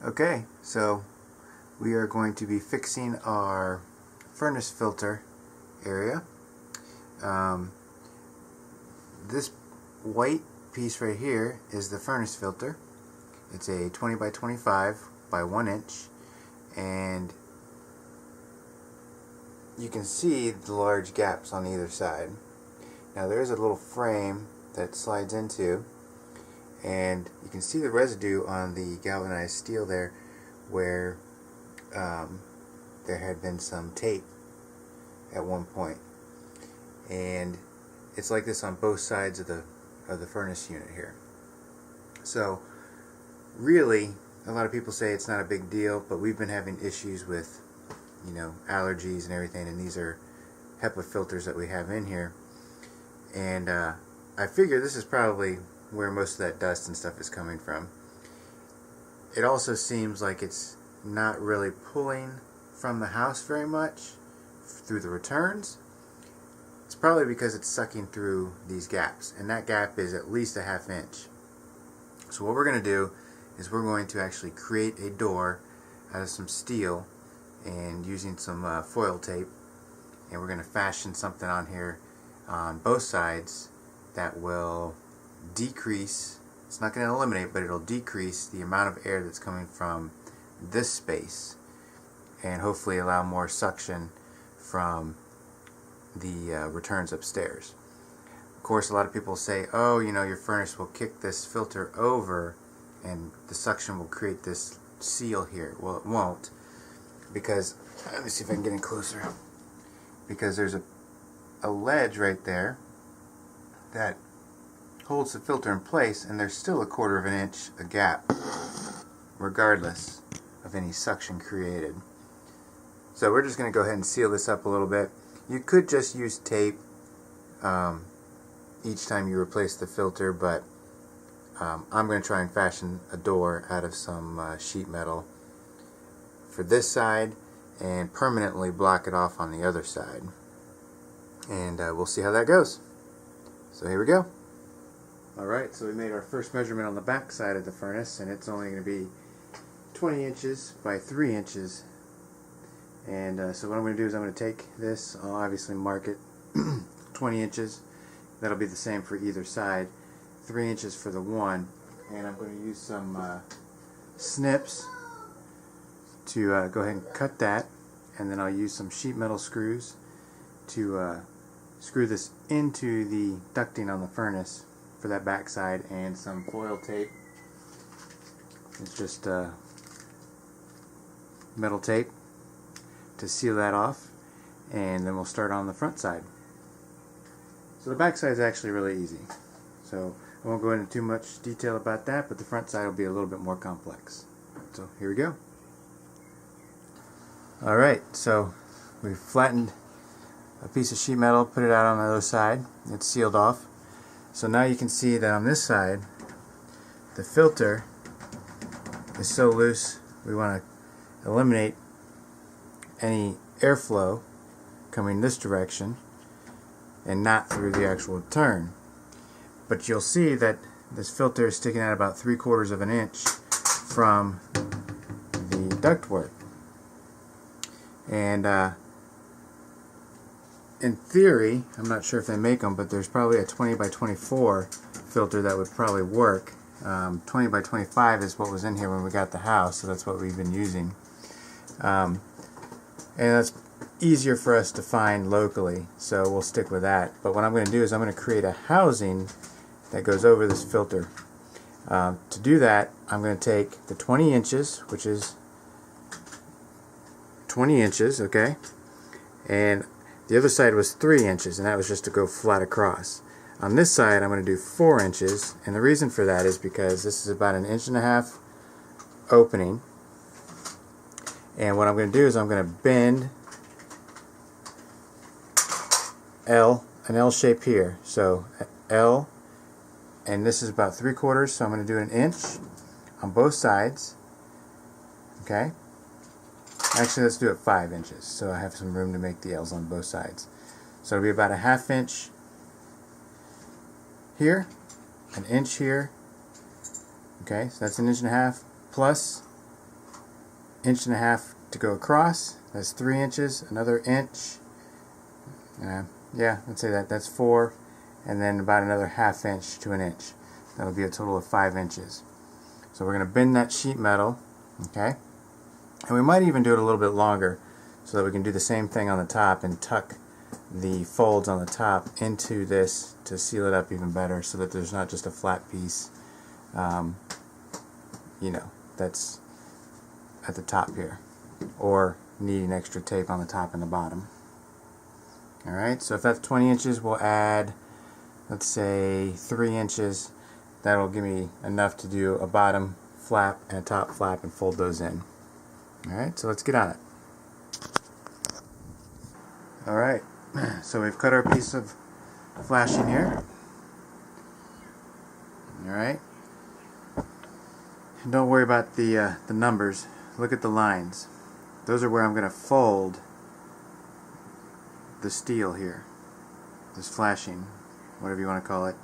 Okay, so we are going to be fixing our furnace filter area. This white piece right here is the furnace filter. It's a 20 by 25 by 1 inch, and you can see the large gaps on either side. Now there's a little frame that slides into, and you can see the residue on the galvanized steel there where there had been some tape at one point, and it's like this on both sides of the furnace unit here. So really, a lot of people say it's not a big deal, but we've been having issues with, you know, allergies and everything, and these are HEPA filters that we have in here, and I figure this is probably where most of that dust and stuff is coming from. It also seems like it's not really pulling from the house very much through the returns. It's probably because it's sucking through these gaps, and that gap is at least a ½ inch. So what we're going to do is we're going to actually create a door out of some steel and using some foil tape, and we're going to fashion something on here on both sides that will decrease, it's not going to eliminate, but it'll decrease the amount of air that's coming from this space, and hopefully allow more suction from the returns upstairs. Of course, a lot of people say, oh, you know, your furnace will kick this filter over and the suction will create this seal here. Well, it won't, because, let me see if I can get in closer, because there's a ledge right there that holds the filter in place, and there's still a ¼ inch a gap regardless of any suction created. So we're just going to go ahead and seal this up a little bit. You could just use tape each time you replace the filter, but I'm going to try and fashion a door out of some sheet metal for this side and permanently block it off on the other side, and we'll see how that goes. So here we go. Alright, so we made our first measurement on the back side of the furnace, and it's only going to be 20 inches by 3 inches. And so what I'm going to do is I'm going to take this, I'll obviously mark it 20 inches. That'll be the same for either side. 3 inches for the one. And I'm going to use some snips to go ahead and cut that. And then I'll use some sheet metal screws to screw this into the ducting on the furnace for that back side, and some foil tape. It's just metal tape to seal that off, and then we'll start on the front side. So the back side is actually really easy, so I won't go into too much detail about that, but the front side will be a little bit more complex. So here we go. Alright, so we've flattened a piece of sheet metal, put it out on the other side, it's sealed off. So now you can see that on this side the filter is so loose, we want to eliminate any airflow coming this direction and not through the actual turn. But you'll see that this filter is sticking out about 3/4 inch from the ductwork. And in theory, I'm not sure if they make them, but there's probably a 20 by 24 filter that would probably work. 20 by 25 is what was in here when we got the house, so that's what we've been using. And that's easier for us to find locally, so we'll stick with that. But what I'm going to do is I'm going to create a housing that goes over this filter. To do that, I'm going to take the 20 inches, which is 20 inches, okay? And the other side was 3 inches, and that was just to go flat across. On this side, I'm going to do 4 inches, and the reason for that is because this is about 1.5 inches opening. And what I'm going to do is I'm going to bend an L shape here. So L, and this is about 3/4, so I'm going to do 1 inch on both sides. Okay? Actually, let's do it 5 inches, so I have some room to make the L's on both sides. So it'll be about a ½ inch here, 1 inch here. Okay, so that's 1.5 inches plus 1.5 to go across. That's 3 inches. Another inch. Yeah, let's say that's 4, and then about another 1/2 inch to an inch. That'll be a total of 5 inches. So we're going to bend that sheet metal, okay? And we might even do it a little bit longer so that we can do the same thing on the top and tuck the folds on the top into this to seal it up even better, so that there's not just a flat piece, you know, that's at the top here, or needing extra tape on the top and the bottom. Alright, so if that's 20 inches, we'll add, let's say, 3 inches. That'll give me enough to do a bottom flap and a top flap and fold those in. Alright, so let's get on it. Alright, so we've cut our piece of flashing here. Alright, don't worry about the numbers. Look at the lines. Those are where I'm going to fold the steel here, this flashing, whatever you want to call it.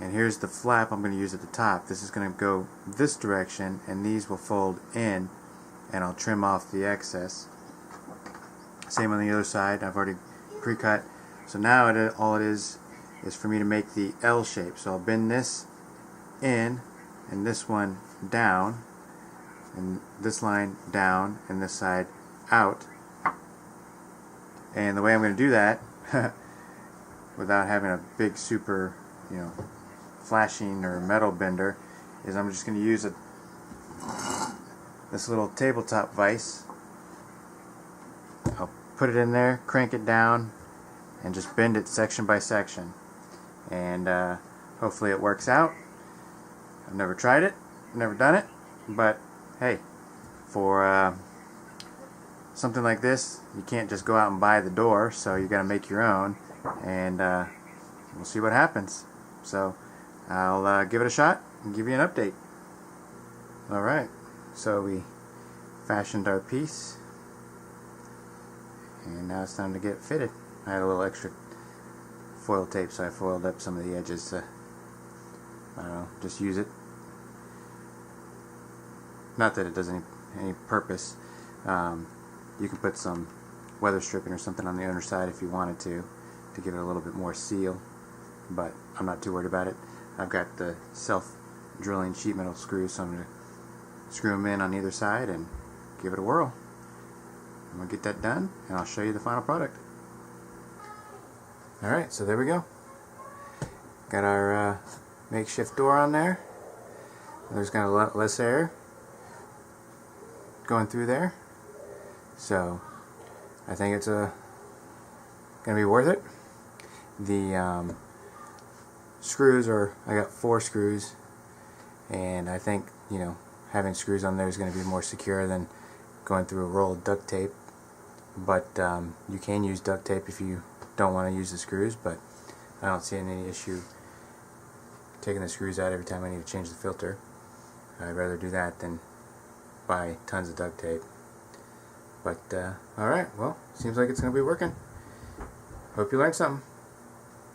And here's the flap I'm going to use at the top. This is going to go this direction, and these will fold in, and I'll trim off the excess. Same on the other side. I've already pre-cut. So now all it is for me to make the L shape. So I'll bend this in, and this one down, and this line down, and this side out. And the way I'm going to do that without having a big super, you know, flashing or metal bender, is I'm just going to use this little tabletop vise. I'll put it in there, crank it down, and just bend it section by section. And hopefully it works out. I've never tried it, never done it, but hey, for something like this, you can't just go out and buy the door, so you got to make your own, and we'll see what happens. So I'll give it a shot and give you an update. Alright, so we fashioned our piece, and now it's time to get fitted. I had a little extra foil tape, so I foiled up some of the edges to, I don't know, just use it. Not that it does any purpose. You can put some weather stripping or something on the underside if you wanted to give it a little bit more seal, but I'm not too worried about it. I've got the self-drilling sheet metal screws, so I'm going to screw them in on either side and give it a whirl. I'm going to get that done, and I'll show you the final product. Alright, so there we go. Got our makeshift door on there. There's got a lot less air going through there, so I think it's gonna be worth it. The screws I got 4 screws, and I think, you know, having screws on there is going to be more secure than going through a roll of duct tape. But you can use duct tape if you don't want to use the screws, but I don't see any issue taking the screws out every time I need to change the filter. I'd rather do that than buy tons of duct tape. But alright, well, seems like it's going to be working. Hope you learned something.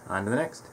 On to the next.